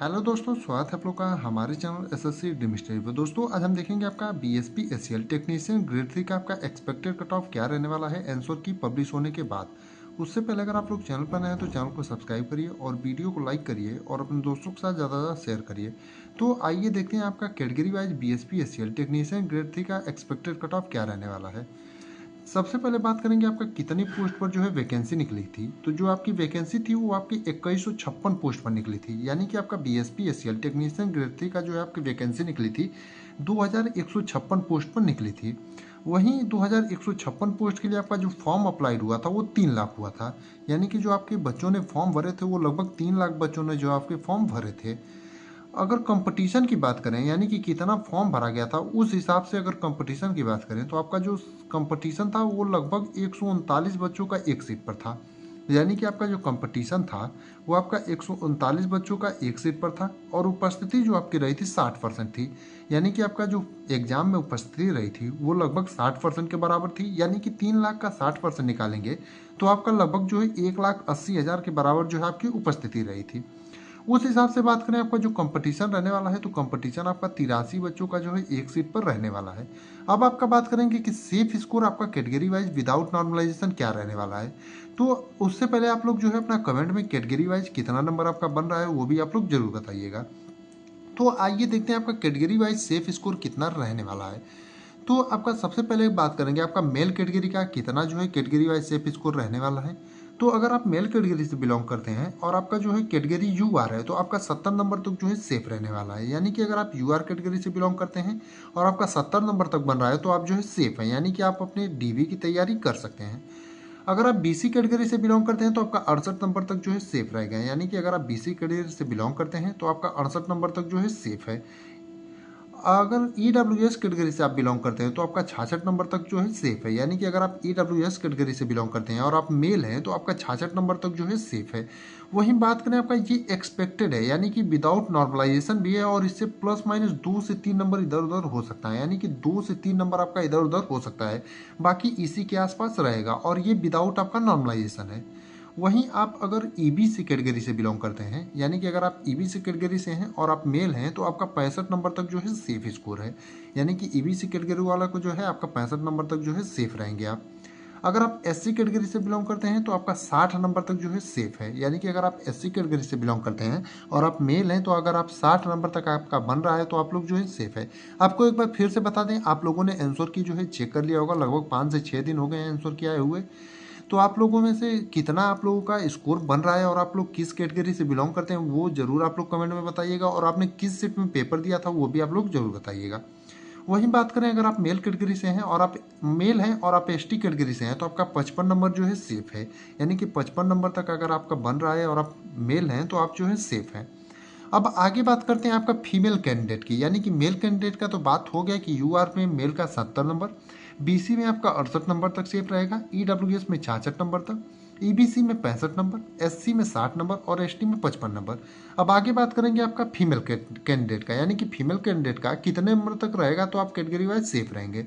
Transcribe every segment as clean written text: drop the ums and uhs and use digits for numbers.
Hello दोस्तों, स्वागत है आप लोग का हमारे चैनल एसएससी ड्रीम स्टडी पर। दोस्तों आज हम देखेंगे आपका बीएसपी एसीएल टेक्नीशियन ग्रेड 3 का आपका एक्सपेक्टेड कट ऑफ क्या रहने वाला है आंसर की पब्लिश होने के बाद। उससे पहले अगर आप लोग चैनल पर नए हैं तो चैनल को सब्सक्राइब करिए और वीडियो को लाइक करिए और अपने दोस्तों के साथ ज़्यादा शेयर करिए। तो आइए देखते हैं आपका category wise BSP ACL technician grade 3 का एक्सपेक्टेड कट ऑफ क्या रहने वाला है। सबसे पहले बात करेंगे आपका कितनी पोस्ट पर जो है वैकेंसी निकली थी। तो जो आपकी वैकेंसी थी वो आपकी 2156 पोस्ट पर निकली थी, यानी कि आपका बीएसपी एसीएल टेक्नीशियन ग्रेड 3 का जो है आपकी वैकेंसी निकली थी 2156 पोस्ट पर निकली थी। वहीं 2156 पोस्ट के लिए आपका जो फॉर्म अप्लाइड हुआ था वो 3 लाख हुआ था, यानी कि जो आपके बच्चों ने फॉर्म भरे थे वो लगभग 3 लाख बच्चों ने जो आपके फॉर्म भरे थे। अगर कंपटीशन की बात करें यानी कि कितना फॉर्म भरा गया था उस हिसाब से अगर कंपटीशन की बात करें तो आपका जो कंपटीशन था वो लगभग 139 बच्चों का एक सीट पर था। यानी कि आपका जो कंपटीशन था वो आपका 139 बच्चों का एक सीट पर था और उपस्थिति जो आपकी रही थी 60% थी। यानी कि आपका जो एग्जाम में उपस्थिति रही थी वो लगभग 60% के बराबर थी। यानी कि 3 लाख का 60% निकालेंगे तो आपका लगभग जो है 1,80,000 के बराबर जो है आपकी उपस्थिति रही थी। उस हिसाब से बात करें आपका जो कंपटीशन रहने वाला है तो कंपटीशन आपका 83 बच्चों का जो है एक सीट पर रहने वाला है। अब आपका बात करेंगे कि सेफ स्कोर आपका कैटेगरी वाइज विदाउट नॉर्मलाइजेशन क्या रहने वाला है। तो उससे पहले आप लोग जो है अपना कमेंट में कैटेगरी वाइज कितना नंबर आपका बन रहा है वो भी आप लोग जरूर बताइएगा। तो आइए देखते हैं आपका कैटेगरी वाइज सेफ स्कोर कितना रहने वाला है। तो आपका सबसे पहले बात करेंगे आपका मेल कैटेगरी का कितना जो है कैटेगरी वाइज सेफ स्कोर रहने वाला है। तो अगर आप मेल कैटेगरी से बिलोंग करते हैं और आपका जो है कैटेगरी यू आर है तो आपका 70 नंबर तक जो है सेफ रहने वाला है। यानी कि अगर आप यू आर कैटेगरी से बिलोंग करते हैं और आपका 70 नंबर तक बन रहा है तो आप जो है सेफ हैं, यानी कि आप अपने डीवी की तैयारी कर सकते हैं। अगर आप बीसी कैटेगरी से बिलोंग करते हैं तो आपका 68 नंबर तक जो है सेफ रहेगा। यानी कि अगर आप बीसी कैटेगरी से बिलोंग करते हैं तो आपका 68 नंबर तक जो है सेफ है। अगर ईडब्ल्यूएस कैटेगरी से आप बिलोंग करते हैं तो आपका 66 नंबर तक जो है सेफ है। यानी कि अगर आप ईडब्ल्यूएस कैटेगरी से बिलोंग करते हैं और आप मेल हैं तो आपका 66 नंबर तक जो है सेफ है। वहीं बात करें आपका ये एक्सपेक्टेड है, यानी कि विदाउट नॉर्मलाइजेशन भी है और इससे प्लस माइनस 2 से 3 नंबर इधर उधर हो सकता है। यानी कि 2 से 3 नंबर आपका इधर उधर हो सकता है, बाकी इसी के आसपास रहेगा और ये विदाउट आपका नॉर्मलाइजेशन है। वहीं आप अगर ईबीसी कैटेगरी से बिलोंग करते हैं, यानी कि अगर आप ईबीसी कैटेगरी से हैं और आप मेल हैं तो आपका 65 नंबर तक जो है सेफ स्कोर है। यानी कि ईबीसी कैटेगरी वाला को जो है आपका 65 नंबर तक जो है सेफ रहेंगे आप। अगर आप एससी कैटेगरी से बिलोंग करते हैं तो आपका 60 नंबर तक जो है सेफ है। यानी कि अगर आप एससी कैटेगरी से बिलोंग करते हैं और आप मेल हैं तो अगर आप 60 नंबर तक आपका बन रहा है तो आप लोग जो है सेफ है। आपको एक बार फिर से बता दें, आप लोगों ने आंसर की जो है चेक कर लिया होगा, लगभग 5 से 6 दिन हो गए हैं आंसर किया हुए। तो आप लोगों में से कितना आप लोगों का स्कोर बन रहा है और आप लोग किस कैटेगरी से बिलोंग करते हैं वो जरूर आप लोग कमेंट में बताइएगा और आपने किस सीट में पेपर दिया था वो भी आप लोग जरूर बताइएगा। वहीं बात करें अगर आप मेल कैटेगरी से हैं और आप मेल हैं और आप एसटी कैटेगरी से हैं तो आपका 55 नंबर जो है सेफ है। यानी कि 55 नंबर तक अगर आपका बन रहा है और आप मेल हैं तो आप जो है सेफ हैं। अब आगे बात करते हैं आपका फीमेल कैंडिडेट की। यानी कि मेल कैंडिडेट का तो बात हो गया कि यूआर में मेल का 70 नंबर, बीसी में आपका 68 नंबर तक सेफ रहेगा, ईडब्ल्यूएस में 66 नंबर तक, ईबीसी में 65 नंबर, एससी में 60 नंबर और एसटी में 55 नंबर। अब आगे बात करेंगे आपका फीमेल कैंडिडेट का। यानी कि फीमेल कैंडिडेट का कितने नंबर तक रहेगा तो आप कैटेगरी वाइज सेफ रहेंगे।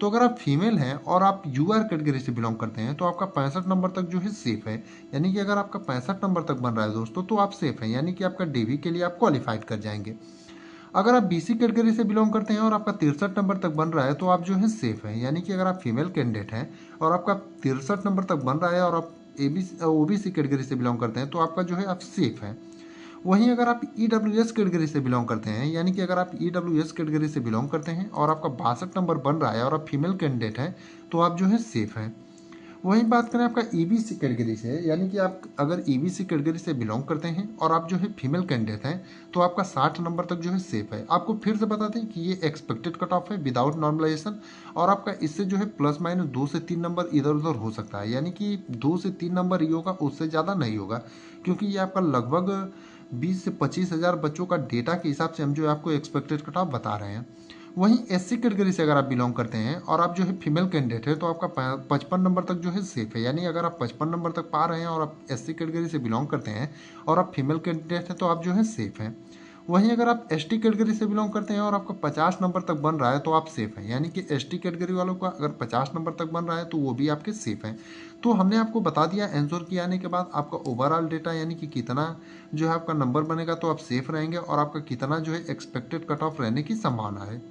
तो अगर आप फीमेल हैं और आप यूआर कैटेगरी से बिलोंग करते हैं तो आपका 65 नंबर तक जो है सेफ है। यानी कि अगर आपका 65 नंबर तक बन रहा है दोस्तों तो आप सेफ हैं, यानी कि आपका डीवी के लिए आप क्वालिफाइड कर जाएंगे। अगर आप बीसी कैटेगरी से बिलोंग करते हैं और आपका 63 नंबर तक बन रहा है तो आप जो है सेफ हैं। यानी कि अगर आप फीमेल कैंडिडेट हैं और आपका 63 नंबर तक बन रहा है और आप एबीसी ओबीसी कैटेगरी से बिलोंग करते हैं तो आपका जो है आप सेफ हैं। वहीं अगर आप ईडब्ल्यूएस कैटेगरी से बिलोंग करते हैं, यानी कि अगर आप ईडब्ल्यूएस कैटेगरी से बिलोंग करते हैं और आपका 62 नंबर बन रहा है और आप फीमेल कैंडिडेट हैं तो आप जो है सेफ हैं। वहीं बात करें आपका ईबीसी कैटेगरी से, यानी कि आप अगर ईबीसी कैटेगरी से बिलोंग करते हैं और आप जो है फीमेल कैंडिडेट हैं तो आपका 60 नंबर तक जो है सेफ है। आपको फिर से बता दें कि ये एक्सपेक्टेड कट ऑफ है विदाउट नॉर्मलाइजेशन और आपका इससे जो है प्लस माइनस 2 से 3 नंबर इधर उधर हो सकता है। यानी कि 2 से 3 नंबर ही होगा, उससे ज़्यादा नहीं होगा, क्योंकि ये आपका लगभग 20 से 25 हज़ार बच्चों का डेटा के हिसाब से हम जो है आपको एक्सपेक्टेड कट ऑफ बता रहे हैं। वहीं एससी कैटेगरी से अगर आप बिलोंग करते हैं और आप जो है फीमेल कैंडिडेट है तो आपका 55 नंबर तक जो है सेफ है। यानी अगर आप 55 नंबर तक पा रहे हैं और आप एससी कैटेगरी से बिलोंग करते हैं और आप फीमेल कैंडिडेट हैं तो आप जो है सेफ हैं। वहीं अगर आप एसटी कैटेगरी से बिलोंग करते हैं और आपका 50 नंबर तक बन रहा है तो आप सेफ हैं, यानी कि एसटी कैटेगरी वालों का अगर 50 नंबर तक बन रहा है तो वो भी आपके सेफ हैं। तो हमने आपको बता दिया आंसर की आने के बाद आपका ओवरऑल डेटा, यानी कि कितना जो है आपका नंबर बनेगा तो आप सेफ रहेंगे और आपका कितना जो है एक्सपेक्टेड कट ऑफ रहने की संभावना है।